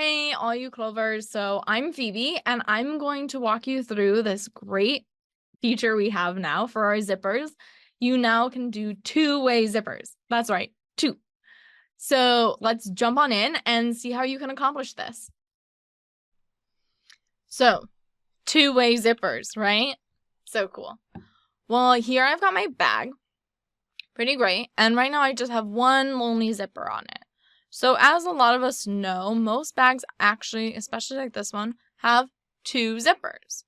Hey, all you Clovers. So I'm Phoebe, and I'm going to walk you through this great feature we have now for our zippers. You now can do two-way zippers. That's right, two. So let's jump on in and see how you can accomplish this. So, two-way zippers, right? So cool. Well, here I've got my bag. Pretty great. And right now I just have one lonely zipper on it. So as a lot of us know, most bags actually, especially like this one, have two zippers.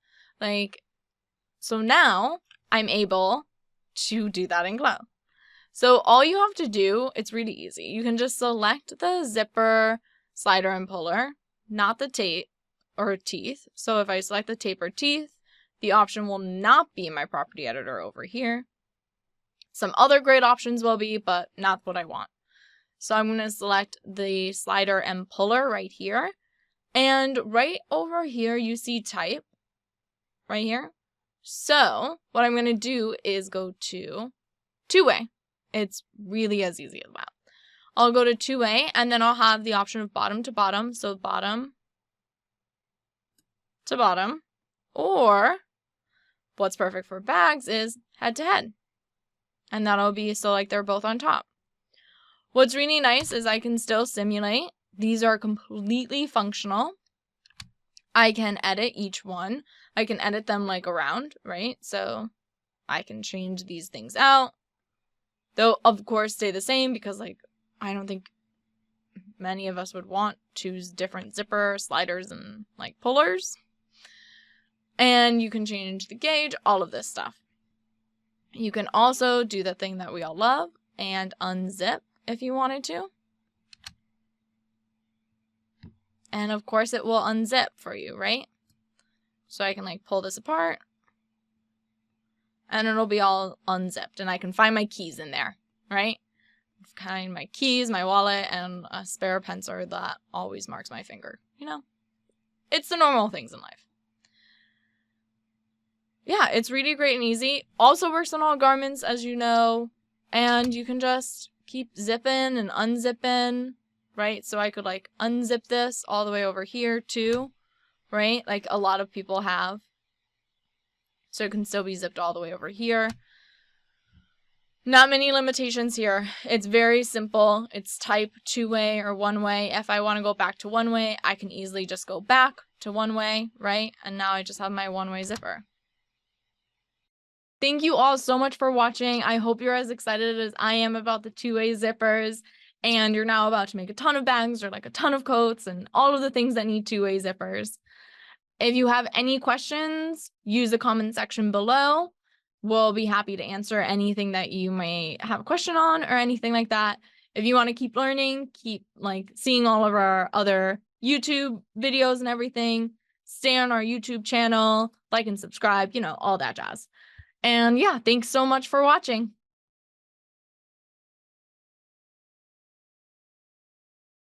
So now I'm able to do that in CLO. So all you have to do, it's really easy. You can just select the zipper, slider, and puller, not the tape or teeth. So if I select the tape or teeth, the option will not be in my property editor over here. Some other great options will be, but not what I want. So I'm going to select the slider and puller right here. And right over here, you see type right here. So what I'm going to do is go to two-way. It's really as easy as that. I'll go to two-way, and then I'll have the option of bottom to bottom. So bottom to bottom. Or what's perfect for bags is head to head. And that'll be so like they're both on top. What's really nice is I can still simulate. These are completely functional. I can edit each one. I can edit them like around, right? So I can change these things out. They'll, of course, stay the same because, like, I don't think many of us would want to choose different zipper, sliders, and, like, pullers. And you can change the gauge, all of this stuff. You can also do the thing that we all love and unzip if you wanted to. And of course it will unzip for you, right? So I can like pull this apart and it'll be all unzipped and I can find my keys in there, right? Find my keys, my wallet, and a spare pencil that always marks my finger, you know? It's the normal things in life. Yeah, it's really great and easy. Also works on all garments, as you know, and you can just keep zipping and unzipping, right? So I could like unzip this all the way over here too, right? Like a lot of people have. So it can still be zipped all the way over here. Not many limitations here. It's very simple. It's type two-way or one-way. If I want to go back to one-way, I can easily just go back to one-way, right? And now I just have my one-way zipper. Thank you all so much for watching. I hope you're as excited as I am about the two-way zippers. And you're now about to make a ton of bags or like a ton of coats and all of the things that need two-way zippers. If you have any questions, use the comment section below. We'll be happy to answer anything that you may have a question on or anything like that. If you want to keep learning, keep like seeing all of our other YouTube videos and everything, stay on our YouTube channel, like and subscribe, you know, all that jazz. And yeah, thanks so much for watching.